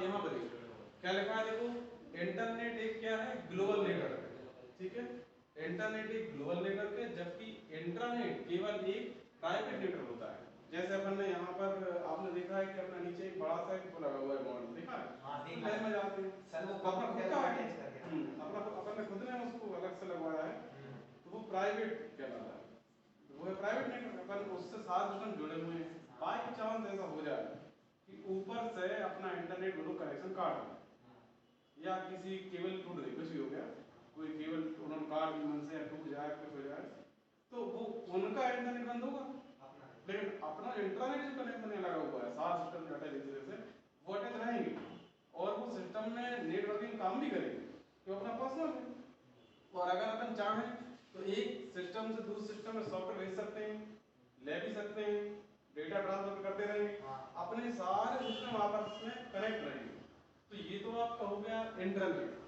यहाँ पर क्या लिखा है देखो, इंटरनेट एक क्या है, ग्लोबल नेटवर्क है, ठीक है। इंटरनेट एक ग्लोबल नेटवर्क है, जबकि इंट्रानेट केवल एक प्राइवेट नेटवर्क होता है। जैसे अपन ने यहाँ पर आपने देखा है कि अपना नीचे एक बड़ा सा एक लगा हुआ है मॉडल, देखा है? हाँ, देखा में जाते हैं सर, वो अपना खुद का है, अपना अपन ने खुद ने उसको अलग से लगवाया है, तो वो प्राइवेट कहलाता है, तो वो है प्राइवेट नेटवर्क। अपन उससे सारे सिस्टम जुड़े हुए हैं। बाई चांस ऐसा हो जाए कि ऊपर से अपना इंटरनेट दोनों कनेक्शन काट दे या किसी केबल टूट गई, कुछ भी हो गया, कोई केबल उन्होंने काट दी मन से या टूट जाए, कुछ हो जाए, तो वो उनका इंटरनेट बंद होगा, लेकिन अपना इंटरनेट जो कनेक्शन लगा हुआ है, सारे सिस्टम डाटा एक दूसरे से वो अटैच रहेंगे और वो सिस्टम में नेटवर्किंग काम भी करेंगे, तो अपना पर्सनल है। और अगर अपन चाहें तो एक सिस्टम से दूसरे सिस्टम में सॉफ्टवेयर भेज सकते हैं, ले भी सकते हैं, डेटा ट्रांसफर करते रहेंगे, अपने सारे सिस्टम आपस में कनेक्ट रहेंगे। तो ये तो आपका हो गया इंटरनेट,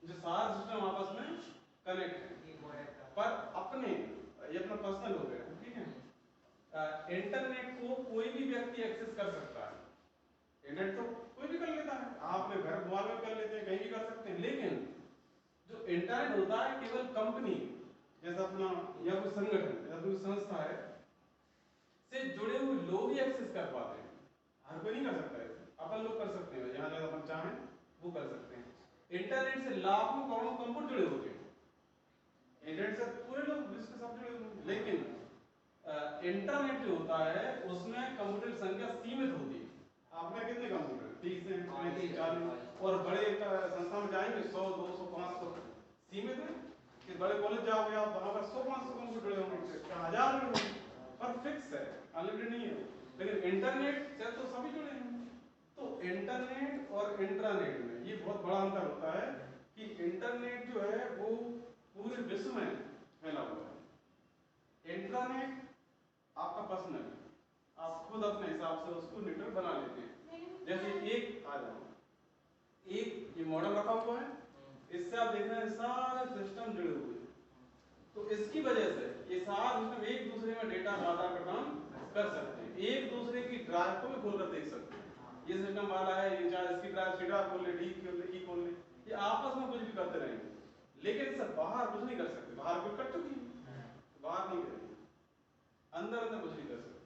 जो सारे सिस्टम आपस में कनेक्ट है, पर अपने ये अपना पर्सनल हो गया, ठीक है। इंटरनेट को कोई भी व्यक्ति एक्सेस कर सकता है, इंटरनेट तो कोई भी कर लेता है, आप अपने घर मोबाइल में कर लेते हैं, कहीं भी कर सकते हैं, लेकिन जो इंटरनेट होता है केवल कंपनी जैसा अपना या कोई संगठन या कोई संस्था है से जुड़े हुए लोग ही एक्सेस कर पाते हैं, हर कोई नहीं कर सकता है। अपन लोग कर सकते हैं, यहाँ जहाँ अपन चाहें वो कर सकते हैं। इंटरनेट से लाखों करोड़ों कंप्यूटर जुड़े होते हैं, इंटरनेट से पूरे लोग विश्व के सब जुड़े हुए हैं, लेकिन इंटरनेट जो होता है उसमें कंप्यूटर की संख्या सीमित होती है। आपने कितने कंप्यूटर, 30 से 35 40, और बड़े संस्था में जाएंगे 100 200 500, सीमित है कि बड़े कॉलेज जाओगे आप वहां पर 100 500 कंप्यूटर जुड़े होंगे, 1000 जुड़े होंगे, पर फिक्स है, अनलिमिटेड नहीं है। लेकिन इंटरनेट से तो सभी जुड़े हैं। तो इंटरनेट और इंट्रानेट में ये बहुत बड़ा अंतर होता है कि इंटरनेट जो है वो पूरे विश्व में फैला हुआ है, इंट्रानेट आपका पर्सनल है, आप खुद अपने हिसाब से उसको नेटवर्क बना लेते हैं। जैसे एक आ जाओ, एक ये मॉडल रखा हुआ है, इससे आप देख रहे हैं सारे सिस्टम जुड़े हुए हैं, तो इसकी वजह से ये सारे सिस्टम एक दूसरे में डेटा आदान प्रदान कर सकते हैं, एक दूसरे की ड्राइव को भी खोलकर देख सकते हैं। ये सिस्टम वाला है, ये चाहे इसकी ड्राइव सी ड्राइव खोल ले, डी खोल ले, ई खोल ले, ये आपस में कुछ भी करते रहेंगे, लेकिन इससे बाहर कुछ नहीं कर सकते। बाहर कोई कट चुकी है, बाहर नहीं करेंगे, अंदर अंदर कुछ नहीं कर सकते।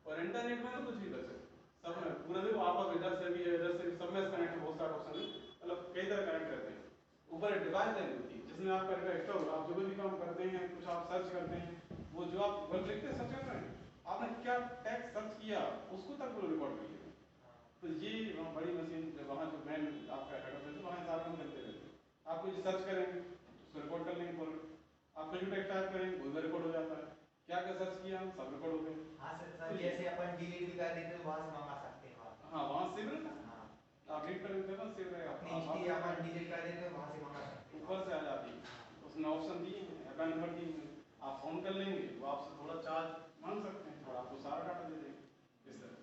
और इंटरनेट में तो कुछ भी कर सकते, सब में पूरा देखो आपस इधर से भी इधर से भी सब में कनेक्ट है, बहुत सारे ऑप्शन है, मतलब कई तरह कनेक्ट रहते हैं। ऊपर एक डिवाइस लगी होती है जिसमें आपका डेटा एक्स्ट्रा होगा, आप जो भी काम करते हैं, कुछ आप सर्च करते हैं, वो जो आप गूगल लिखते हैं सर्च कर रहे हैं, आपने क्या टैग सर्च किया उसको तक वो रिकॉर्ड कर लिया। तो ये बड़ी मशीन वहाँ जो मेन आपका हेड ऑफिस है वहाँ सारा काम करते रहते हैं। आप कुछ सर्च करेंगे उसको रिकॉर्ड कर लेंगे फॉर, आप कुछ टैग टाइप करेंगे वो भी रिकॉर्ड हो जाता है, क्या क्या सर्च किया हम सब रिकॉर्ड हो गए। हाँ सर, जैसे अपन डिलीट भी कर देते हैं वहाँ से मंगा सकते हैं। हाँ वहाँ सेव रहता है, आप डिलीट कर देते हैं सेव रहेगा, अपनी हिस्ट्री अपन डिलीट कर देते हैं वहाँ से मंगा सकते हैं, ऊपर से आ जाती है, उसने ऑप्शन दिए हैं, अकाउंट नंबर दिए हैं, आप फोन कर लेंगे वो आपसे थोड़ा चार्ज मांग सकते हैं और आपको सारा डाटा दे देंगे इस तरह।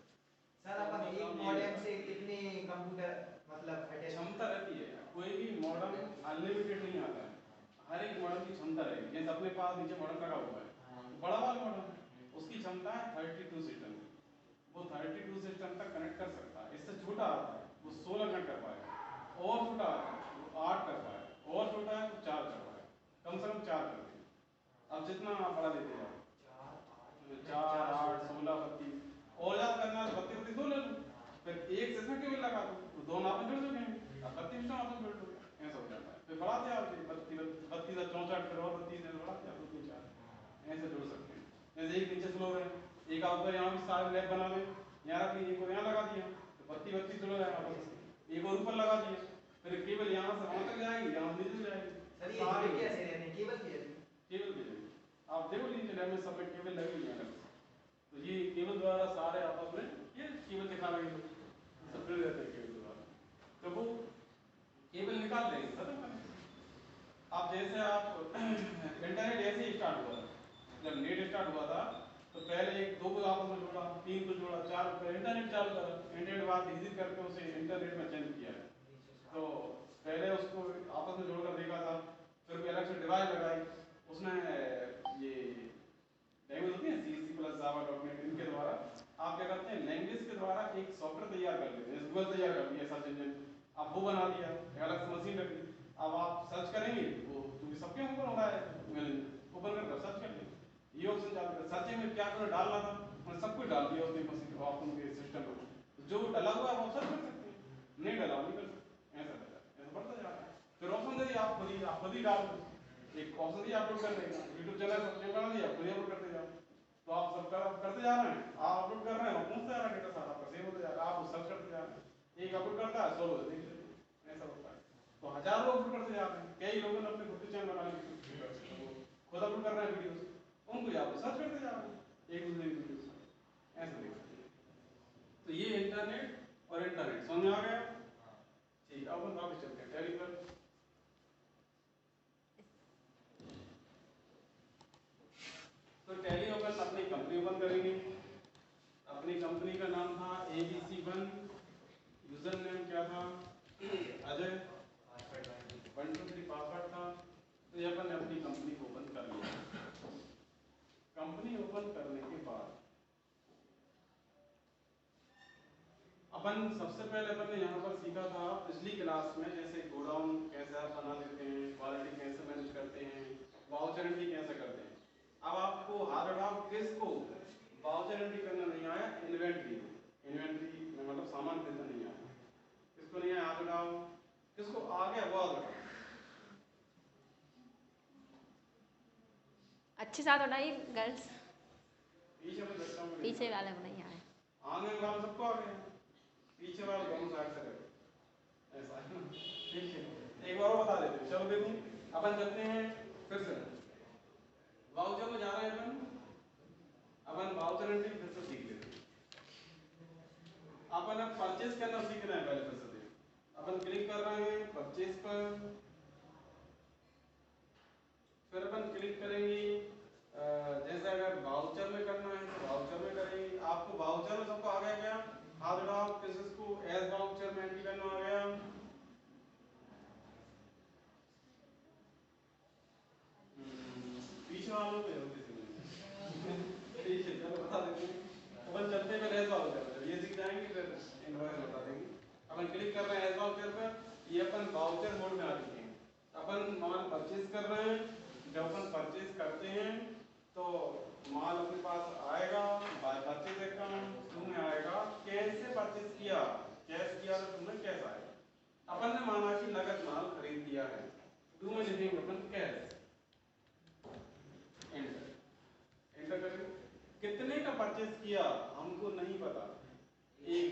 सर अपन एक मॉडेम से कितने कंप्यूटर मतलब क्षमता रहती है, कोई भी मॉडल अनलिमिटेड नहीं आता है, हर एक मॉडल की क्षमता रहेगी। जैसे अपने पास नीचे मॉडल लगा हुआ है, बड़ा वाला मॉडल है, उसकी क्षमता है 32 सिस्टम की, वो 32 सिस्टम तक कनेक्ट कर सकता है। इससे छोटा आता है वो 16 कनेक्ट कर पाएगा, और छोटा आता है वो 8 कर पाएगा, और छोटा है तो 4 कर पाएगा, कम से कम 4 करते हैं। अब जितना आप बड़ा देते जाओ 4 8 16 32, और ज्यादा करना है 32 32 दो ले लो, फिर एक सिस्टम केबल लगा दो तो दोनों आपस में जुड़ चुके हैं, अब 32 सिस्टम आपस में जुड़ चुके हैं, ऐसा हो जाता है। फिर बढ़ाते आप 32 32 64 फिर और 32 बढ़ाते आप 2 3 4 ऐसे जुड़ सकते हैं। जैसे एक नीचे फ्लोर है, एक आप यहाँ भी सारे लैब बना दें, यहाँ रख लीजिए, एक और यहाँ लगा दिया तो 32 32 जुड़ जाएगा आपस में, एक और ऊपर लगा दिया, फिर केबल यहाँ से वहाँ तक जाएगी, यहाँ नीचे जाएगी। सर ये जुड़े कैसे रहते हैं, केबल के जरिए? केबल के जरिए आप देखो नीचे लैब में सब में केबल लगी हुई है, तो ये केबल द्वारा सारे आपस में ये केबल दिखा रहे हैं, सब जुड़ रहते हैं केबल द्वारा, तो वो केबल निकाल लेंगे खत्म कर। आप जैसे आप इंटरनेट ऐसे ही स्टार्ट हुआ था, जब नेट स्टार्ट हुआ था तो पहले एक दो को आपस में जोड़ा, 3 को जोड़ा, 4 को, इंटरनेट चालू करा, इंटरनेट बाद इजी करके उसे इंटरनेट में चेंज किया है। तो पहले उसको आपस में जोड़कर देखा था, फिर कोई अलग से डिवाइस लगाई, उसने ये लैंग्वेज होती है C++, जावा, .NET, इनके द्वारा आप क्या करते हैं लैंग्वेज के द्वारा एक सॉफ्टवेयर तैयार कर लेते हैं, गूगल तैयार कर दिया सर्च इंजन, आप वो बना दिया, एक अलग से मशीन रख दी, अब आप सर्च करेंगे वो क्योंकि सबके ऊपर हो रहा है, ओपन कर सर्च कर लेंगे, ये ऑप्शन चालू है। सर्चिंग में क्या करो डालना था, मैंने सब कुछ डाल दिया उसने मशीन को, आप उनके सिस्टम में जो डला हुआ है वो सर्च कर सकते हैं, नहीं डला नहीं कर सकते, ऐसा रहता है, ऐसा बढ़ता जा रहा है। फिर ऑप्शन दे दिया आप खुद ही डाल दो, एक ऑप्शन ही अपलोड कर देगा, यूट्यूब चैनल बना दिया खुद ही अपलोड करते जाओ, तो आप सब करते जा रहे हैं, आप अपलोड कर रहे हैं और पहुंचता जा रहा है डेटा सारा आपका सेव होता जा रहा है, आप सर्च करते जा रहे हैं, एक अपलोड करता है 100 लोग देख लेते हैं, ऐसा होता है। तो हजारों लोग अपलोड करते जा रहे हैं, कई लोगों ने अपने खुद के चैनल बना लिए, खुद अपलोड कर रहे हैं वीडियोस, उनको आप सर्च करते जा रहे हैं एक दूसरे की वीडियोस, ऐसा देख सकते हैं। तो ये इंटरनेट और इंटरनेट समझ में आ गया? ठीक, अब हम वापस चलते हैं टैली पर। तो टैली ओपन अपनी कंपनी ओपन करेंगे, अपनी कंपनी का नाम था ABC1, यूजर नेम क्या था अजय, 123 पासवर्ड था। तो ये अपन ने अपनी कंपनी को ओपन कर लिया। कंपनी ओपन करने के बाद अपन सबसे पहले अपन ने यहाँ पर सीखा था पिछली क्लास में, जैसे गोडाउन कैसे आप बना लेते हैं, क्वालिटी कैसे मैनेज करते हैं, वाउचर एंट्री कैसे करते हैं। अब आपको हाथ उठाओ किसको वाउचर एंट्री करना नहीं आया, इन्वेंट्री में मतलब सामान खरीदना नहीं आया, किसको नहीं आया हाथ उठाओ, किसको आ गया वो हाथ उठाओ। अच्छे साथ उठाइए गर्ल्स, पीछे वाले को नहीं आए, आगे वाला सबको आ गया, पीछे वाला दोनों साइड से रहे, ऐसा है ना। ठीक है, एक बार और बता देते हैं, चलो देखो अपन चलते हैं फिर से वाउचर में जा रहे हैं अपन वाउचर एंट्री फिर से सीख लेते हैं। अपन अब परचेज करना सीखना है पहले, फिर से देखो अपन क्लिक कर रहे हैं परचेज पर, फिर अपन क्लिक करेंगे जैसे अगर वाउचर में करना है तो वाउचर में करेंगे। आपको वाउचर में सबको आ गया क्या, हाथ उठाओ किसको एज वाउचर में एंट्री करना आ गया, पीछे वालों को जल्दी से ठीक है, चलो बता देते हैं। अपन चलते हैं एज वाउचर, ये सीख जाएंगे फिर इनवॉइस बता देंगे। अपन क्लिक कर रहे हैं एज वाउचर पर, ये अपन वाउचर मोड में आ चुके हैं। अपन माल परचेज कर रहे हैं, जब अपन परचेज करते हैं तो माल अपने पास आएगा बाय परचेज अकाउंट, तुम्हें आएगा कैसे परचेज किया, कैश किया तो तुम्हें कैश आएगा। अपन ने माना कि नगद माल खरीद लिया है, टू में लिखेंगे अपन कैश, एंटर करेंगे। कितने का परचेज किया हमको नहीं पता, 1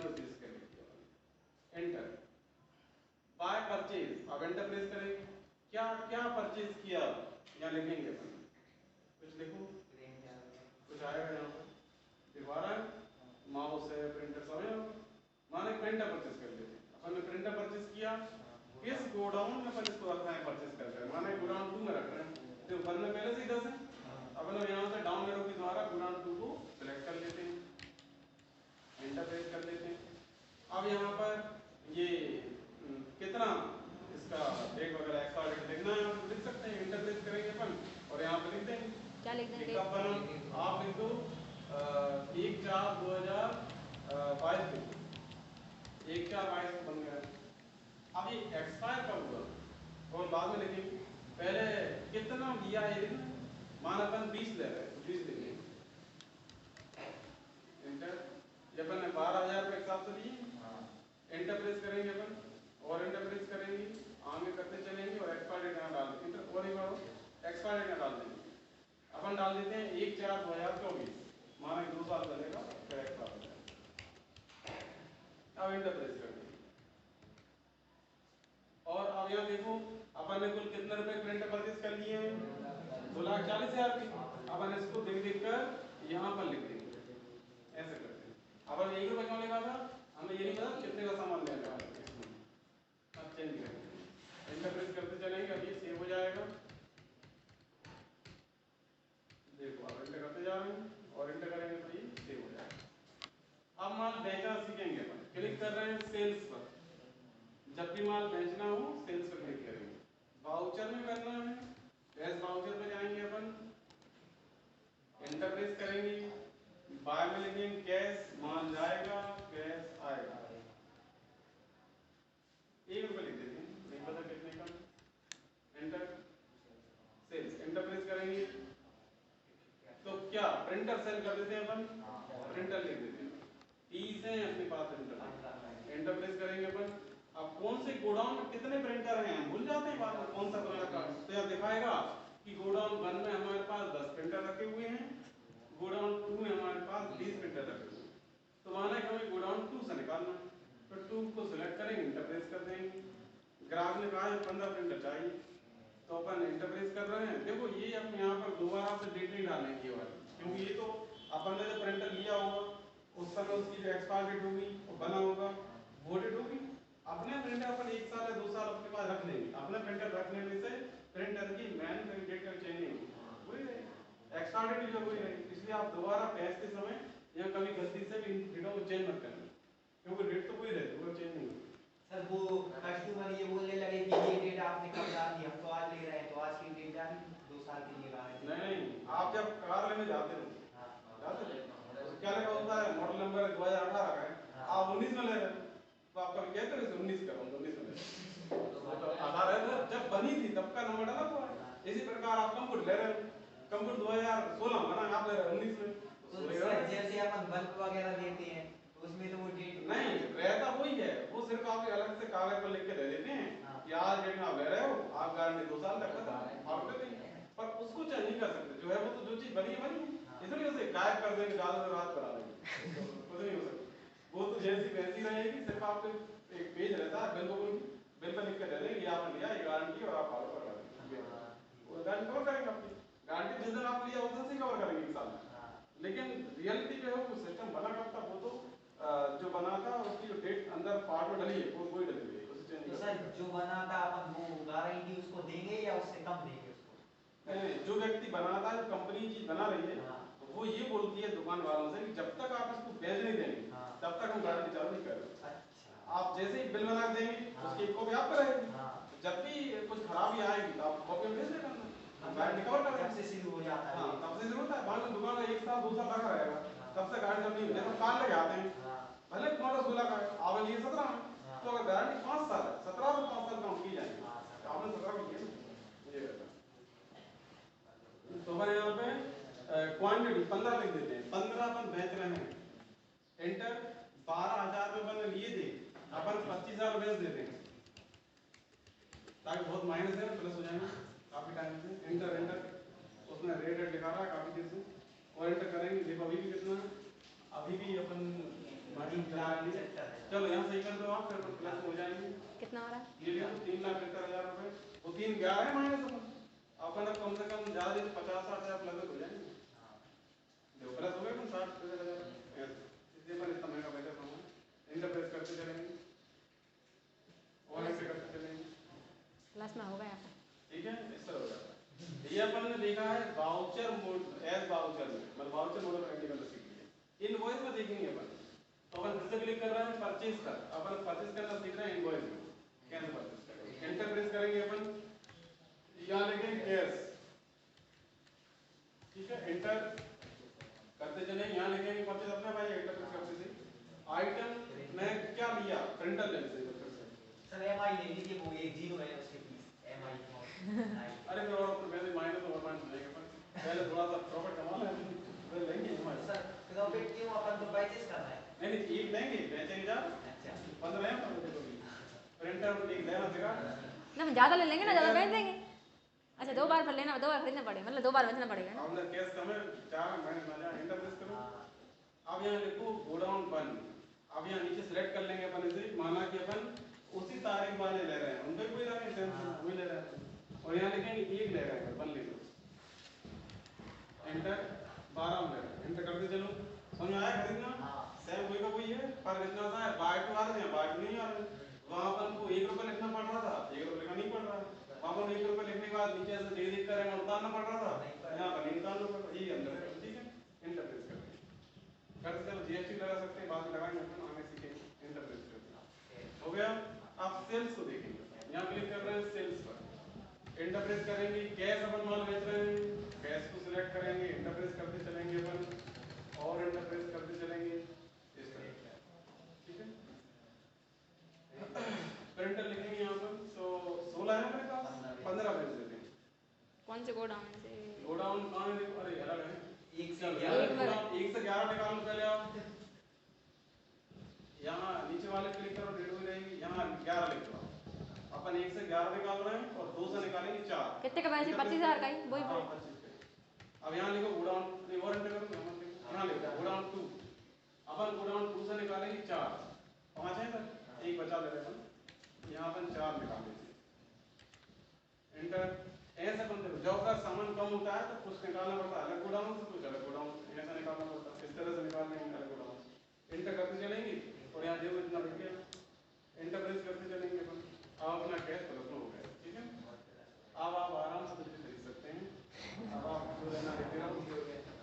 रुपीज का लिखिए, एंटर। बाय परचेज, अब एंटर प्रेस करेंगे, क्या क्या परचेज किया यहाँ लिखेंगे अपन, कुछ लिखो कुछ आएगा यहाँ पर दोबारा माउस है प्रिंटर सब है, माने प्रिंटर परचेज कर लेते, अपन ने प्रिंटर परचेज किया, किस गोडाउन में अपन इसको रख रहे हैं परचेज करके, माने गोडाउन 2 में रख रहे हैं, तो वन में पहले से ही 10 है, अपन यहाँ से डाउन एरो के द्वारा गोडाउन 2 को सिलेक्ट कर लेते हैं, एंटर प्रेस कर लेते हैं। अब यहाँ पर ये कितना इसका डेट वगैरह एक्सपायर डेट लिखना है आप लिख सकते हैं, एंटर प्रेस करेंगे अपन और यहाँ पे लिख देंगे, क्या लिख देंगे आप लिख दो 1/4/2022 लिख दो, 1/4/22 बन गया। अब ये एक्सपायर कब हुआ और बाद में लिखेंगे, पहले कितना दिया है लिखना, मान अपन 20 ले रहे हैं तो 20 लिखेंगे, एंटर। जब अपन 12,000 के हिसाब से दिए, एंटर प्रेस करेंगे अपन और एंटर प्रेस करेंगे, आगे करते चलेंगे और एक्सपायर डेट यहाँ डाल देंगे, और एक बार एक्सपायर डेट यहाँ डाल देंगे, अपन डाल देते हैं 1/4/2024, माना 2 साल चलेगा फिर एक्सपायर हो जाएगा। अब एंटर प्रेस कर देंगे और अब यहाँ देखो अपन ने कुल कितने रुपए प्रिंटर परचेज कर लिए हैं, 2,40,000 की। अपन इसको देख देख कर यहाँ पर लिख देंगे, ऐसे करते हैं। अपन 1 रुपए क्यों लिखा था, हमें ये नहीं पता कितने का सामान लेना है, अब चेंज करेंगे, एंटर प्रेस करते चलेंगे, अब ये सेव हो जाएगा। देखो अब एंटर करते जा रहे हैं और एंटर करेंगे तो ये सेव हो जाएगा। अब माल बेचना सीखेंगे अपन, क्लिक कर रहे हैं सेल्स पर, जब भी माल बेचना हो सेल्स पर क्लिक करेंगे। वाउचर में करना है, एज वाउचर में जाएंगे अपन, एंटर प्रेस करेंगे, बाय में लिखेंगे कैश माल जाएगा, कैश आएगा। 1 रुपये लिख देते हैं, नहीं पता कितने का। एंटर। सेल्स एंटर प्रेस करेंगे तो क्या प्रिंटर सेल कर देते हैं अपन, प्रिंटर लिख देते हैं। टी से अपने पास प्रिंटर, एंटर प्रेस करेंगे अपन। अब कौन से गोडाउन में कितने प्रिंटर हैं भूल जाते हैं बाद में, कौन सा तुम्हारा का तो यह दिखाएगा कि गोडाउन 1 में हमारे पास 10 प्रिंटर रखे हुए हैं, गोडाउन 2 में हमारे पास 20 प्रिंटर रखे हुए हैं। तो माना कि हमें गोडाउन 2 से निकालना है, तो 2 को सिलेक्ट करेंगे, एंटर प्रेस कर देंगे। ग्राहक ने कहा है 15 प्रिंटर चाहिए, तो अपन एंटर प्रेस कर रहे हैं। देखो ये अपने यहाँ पर दोबारा से डेट नहीं डालेंगे वाली, क्योंकि ये तो अपन ने जो प्रिंटर लिया होगा उस समय उसकी जो एक्सपायर डेट होगी वो बना होगा, वो डेट होगी। अपने प्रिंटर अपन 1 साल या 2 साल अपने पास रख लेंगे, अपने प्रिंटर रखने में से प्रिंटर की मैन डेट का चेंज नहीं होगी, वही रहेगी, एक्सपायर डेट जो वही रहेगी। इसलिए आप दोबारा पैसे के समय या कभी गलती से भी इन डेटों को चेंज मत करना, क्योंकि डेट तो वही रहती है, वो चेंज नहीं होगी। सर वो कस्टमर ये बोलने लगे कि ये डेट आपने कब डाल दी, हम तो आज ले रहे हैं, तो आज की डेट डाली 2 साल के लिए गारंटी। नहीं, आप जब कार लेने जाते हो, जाते हो तो क्या लिखा होता है, मॉडल नंबर 2018 का है, आप 19 में ले रहे हो, तो आप कभी कहते हो 19 करो, 19 में ले तो आधार है जब बनी थी तब का नंबर डाला हुआ है। इसी प्रकार आप कंप्यूटर ले रहे हो, कंप्यूटर 2016 बना, आप ले रहे हो 19 में, तो जैसे अपन बल्ब वगैरह लेते हैं तो उसमें तो वो डेट नहीं रहता वही है, वो सिर्फ आप अलग से कागज पर लिख के दे देते हैं कि आज डेट में आप ले रहे हो, आप गारंटी 2 साल तक खत्म आप ले देंगे, पर उसको चेंज नहीं कर सकते। जो है वो तो जो चीज बनी है बनी है, इसलिए उसे गायब कर देंगे, ज्यादा से रात करा देंगे, कुछ नहीं हो सकता। वो तो जैसी वैसी रहेगी, सिर्फ आपको एक पेज रहता है बिल को, बिल पर लिख के दे देंगे आपने लिया ये गारंटी और आप फॉलो करवा देंगे, वो गारंटी कवर करेंगे आपकी गारंटी जिस दिन आप लिया उस दिन से कवर करेंगे 1 साल में। लेकिन रियलिटी पे वो सिस्टम बना करता, वो तो जो बना था उसकी जो डेट अंदर पार्ट में डली है वो वही डली हुई है, उससे चेंज तो सर जो बना था अपन वो गारंटी उसको देंगे या उससे कम देंगे उसको? नहीं, जो व्यक्ति बनाता है, जो कंपनी चीज बना रही है वो ये बोलती है दुकान वालों से कि जब तक आप इसको बेच नहीं देंगे तब तक हम गारंटी चालू नहीं कर रहे। आप जैसे ही बिल बना देंगे उसकी एक कॉपी आपको रहेगी, जब भी कुछ खराबी आएगी तो आप कॉपी भेज देना, गारंटी कवर कर तब से शुरू हो जाता है। हां तब से जरूरत है, मान लो दुकान में 1 साल 2 साल रखा रहेगा तब से गारंटी नहीं होगी। हम कार लेके आते हैं, भले मॉडल 16 का है, आपने लिए 17 में, तो अगर गारंटी 5 साल है, 17 से 5 साल काउंट की जाएगी, तो आपने 17 की है ये रहता। तो हमारे यहाँ पे क्वांटिटी 15 लिख देते हैं, 15 अपन बेच रहे हैं, एंटर। 12,000 रुपए अपन लिए थे, अपन 25,000 बेच देते हैं, ताकि बहुत माइनस है प्लस हो जाएंगे काफी टाइम से। एंटर एंटर, उसमें रेट लिखा रहा है काफी देर से, और एंटर करेंगे। देखो अभी भी कितना है, अभी भी अपन मार्जिन चला लिए, चलो यहाँ सही कर दो आप, फिर प्लस हो जाएंगे। कितना हो रहा है? ये देखो 3,75,000 रुपए, वो 3 गया है माइनस अपन कम से कम ज्यादा से 50-60,000 प्लस हो जाएंगे, जो प्लस हो गए 60,000, इसलिए पर इतना महंगा पैसा कमाना। एंटर प्रेस करते चलेंगे और ऐसे करते चलेंगे, प्लस में होगा यहाँ पे, ठीक है, इस तरह हो जाता है। ये अपन ने देखा है वाउचर मोड, एज वाउचर में, मतलब वाउचर मोड ऑफ एंटी सीख लिया। इनवॉइस में देखेंगे अपन, तो अपन फिर से क्लिक कर रहे हैं परचेज का, अपन परचेज करना सीख रहे हैं इनवॉइस में, कैसे परचेज करेंगे। एंटर प्रेस करेंगे अपन, यहाँ लिखेंगे कैश, ठीक है, एंटर करते चले, यहाँ लिखेंगे परचेज अपना भाई, एंटर प्रेस करते थे। आइटम में क्या लिया, प्रिंटर लेंस से सर एमआई ले लीजिए, वो एक 0 है उसके पीस एमआई। अरे फिर और पहले माइनस और माइनस लेंगे अपन, पहले थोड़ा सा प्रॉफिट कमा लें फिर लेंगे हमारे। सर प्रॉफिट क्यों, अपन तो परचेज करना है। नहीं एक लेंगे बेचेंगे जा, अच्छा 15 है प्रिंटर एक लेना सिखा ना हम ज़्यादा ले लेंगे ना, ज़्यादा बेच देंगे। अच्छा 2 बार पर लेना, 2 बार खरीदना पड़ेगा, मतलब 2 बार बेचना पड़ेगा ना। हमने केस कम है 4 माइनस ना जा, एंटर प्रेस करो। अब यहाँ लिखो गोडाउन 1, अब यहाँ नीचे सिलेक्ट कर लेंगे अपन इसे, माना कि अपन उसी तारीख वाले ले रहे हैं, उनके कोई रहा है सेम वही ले रहे हैं, और यहाँ लिखेंगे 1 ले रहे हैं, 1 ले लो, एंटर। 12 में ले रहे हैं, एंटर करते चलो, समझ में आया खरीदना, सेम कोई का कोई है, पर इतना सा है बाय टू आ रहे हैं, बाय टू नहीं आ रहे। वहाँ अपन को 1 रुपये लिखना पड़ रहा था, 1 रुपये लिखना नहीं पड़ रहा है, वहाँ पर 1 रुपये लिखने के बाद नीचे से देख देख कर उतारना पड़ रहा था, यहाँ पर नहीं उतारना पड़ रहा, ये अंदर है, ठीक है, एंटर प्रेस करते चलो। जीएसटी लगा सकते हैं, बाद में लगाएंगे अपन, आगे सीखेंगे। एंटर प्रेस करते हो गया। आप सेल्स को देखेंगे, यहाँ क्लिक कर रहे हैं सेल्स पर, एंटर प्रेस करेंगे, कैश अपन माल बेच रहे हैं, कैश को सिलेक्ट करेंगे, एंटर प्रेस करते चलेंगे अपन, और एंटर प्रेस करते चलेंगे इस तरह, ठीक है। प्रिंटर लिखेंगे यहाँ पर, तो 16 है मेरे पास, 15 भेज देते हैं। कौन से गोडाउन से? गोडाउन कहाँ है देखो, अरे अलग है, 1 से 1 11 से 11 निकाल लो पहले आप। यहाँ नीचे वाले क्लिक करो, डेट हुई रहेगी, यहाँ 11 लिख दो। अपन 1 से 11 निकाल रहे हैं और 2 से निकालेंगे 4। कितने का वैसे? 25,000 का ही वही हाँ, पर। 25 अब यहाँ लिखो गोडाउन, नहीं और एंटर करो, यहाँ लिखो गोडाउन 2। अपन गोडाउन 2 से निकालेंगे 4, 5 है सर, एक बचा ले रहे हैं, यहाँ अपन 4 निकाल लेते हैं, एंटर। ऐसे बनते हैं, जब का सामान कम होता है तो कुछ निकालना पड़ता है अलग गोडाउन से, कुछ अलग गोडाउन, ऐसा निकालना पड़ता है, इस तरह से निकाल लेंगे अलग गोडाउन। एंटर करते चलेंगे और यहाँ देखो इतना लिख गया, एंटर प्रेस करते चलेंगे अपन। अब अपना कैश प्लस में हो गया, ठीक है। अब आप आराम से बिजली खरीद सकते हैं। अब आप जो लेना लेते रहो।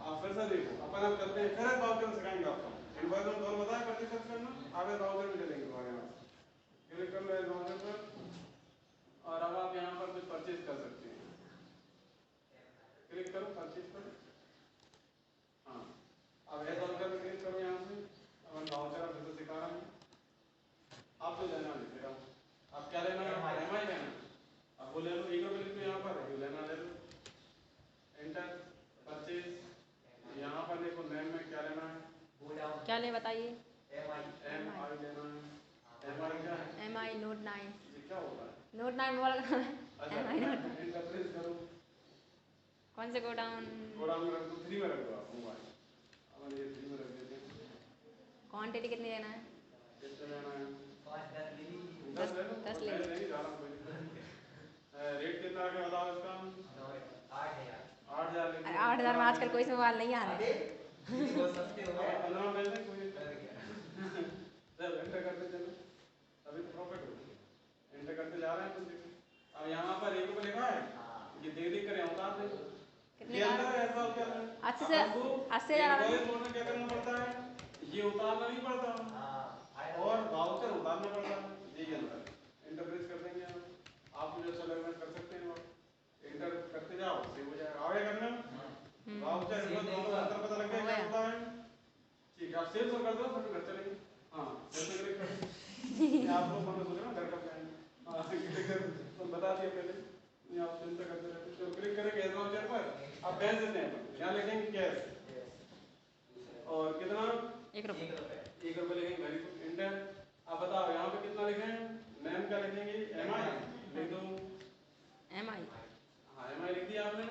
आप फिर से देखो, अपन अब करते हैं, फिर एक वाउचर सिखाएंगे आपको। इनवॉइस में कौन बताया परचेज करना, आप एक वाउचर में चलेंगे तुम्हारे यहाँ, क्लिक कर लो इस वाउचर पर और अब आप यहाँ पर कुछ परचेज कर सकते हैं। क्लिक करो परचेज पर, हाँ। अब ऐसा वाउचर में क्लिक करो यहाँ से, अब वाउचर आप जैसे सिखा रहा हूँ, आप जो लेना लिख रहा हूँ। अब क्या लेना है, एमआई लेना, अब वो ले लो, एक रुपये लिख लो यहाँ पर, जो लेना ले लो, एंटर परचेज। यहाँ पर देखो नेम में क्या लेना है, क्या ले बताइए? एमआई लेना है, एमआई क्या है, MI Note 9। ये क्या होता है, Note 9 मोबाइल का नाम है। अच्छा MI Note। एंटर प्रेस करो, कौन से गोडाउन? गोडाउन में रख दो, 3 में रख दो आप मोबाइल, अब ये 3 में रख देते हैं। क्वांटिटी कितनी लेना है? कितना लेना है, 5-10 ले लीजिए। 10 ले लो, 10 ले मैं लो। नहीं जा रहा हूँ, कोई दिक्कत नहीं। रेट कितना है बताओ इसका, 8,000। 8,000 ले लो। 8,000 में आजकल कोई से मोबाइल नहीं आ रहा अरे है। बहुत सस्ते हो गए। 15 में भेज दें, कोई दिक्कत नहीं। चल एंटर करते चलो, अभी तो प्रॉफिट हो गया, एंटर करते जा रहे हैं कुछ देखो। अब यहाँ पर 1 रुपये लिखा है, ये देख कर उतार दे, कितने ये का? अंदर ऐसा हो क्या है, 80 से 80,000 वाला। इनवॉइस में क्या करना पड़ता है, ये उतारना नहीं पड़ता और वाउचर उतारना पड़ता है, यही अंदर। एंटर प्रेस कर देंगे आप मुझे अच्छा लग रहा है कर सकते हैं, एंटर करते जाओ सेव हो जाएगा। आगे करना वाउचर दोनों अंतर पता लग गया क्या होता है, ठीक है। आप सेव तो कर दो, फिर घर चलेंगे। हाँ जैसे क्लिक कर, आप लोग मन में सोच रहे हैं घर कब जाएंगे, हाँ क्लिक कर, तो बता दिया पहले, ये आप चिंता करते रहते हैं। तो क्लिक करेंगे इस वाउचर पर, आप कैश देते हैं, यहाँ लिखेंगे कैश और कितना, 1 रुपये। 1 1 रुपए। रुपये लिखेंगे, वेरी गुड, एंटर। अब बताओ यहाँ पे कितना लिखें, नेम क्या लिखेंगे, एमआई लिख दो, MI हाँ एमआई लिख दिया आपने।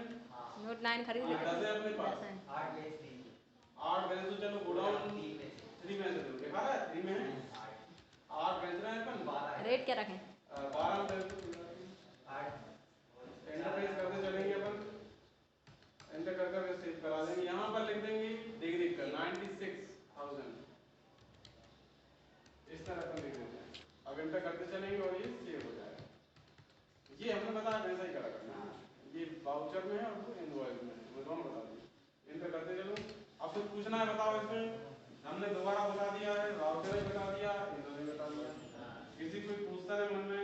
Note 9 खरीद ये 10 है अपने पास, 10 है। 8 बेच दीजिए। 8 बेच दो, चलो गोडाउन 3 बेच 3 में से दो, लिखा है 3 में है, 8 बेच रहे हैं अपन, 12 है। रेट क्या रखें? 12 में बेच दो, 8 एंटर प्रेस करते चलेंगे अपन, एंटर कर कर सेव करा देंगे। यहाँ पर लिख देंगे देख कर 96,000, इस तरह अपन लिख देते हैं। अब एंटर करते चलेंगे और ये सेव हो जाएगा। ये हमने बताया वैसा ही करा करना, ये वाउचर में है और वो इनवॉइस में है, मैं दोनों बता दिए। एंटर करते चलो, अब कुछ पूछना है बताओ, इसमें हमने दोबारा बता दिया है, वाउचर ही बता दिया, इन्होंने बता दिया। किसी कोई पूछता है मन में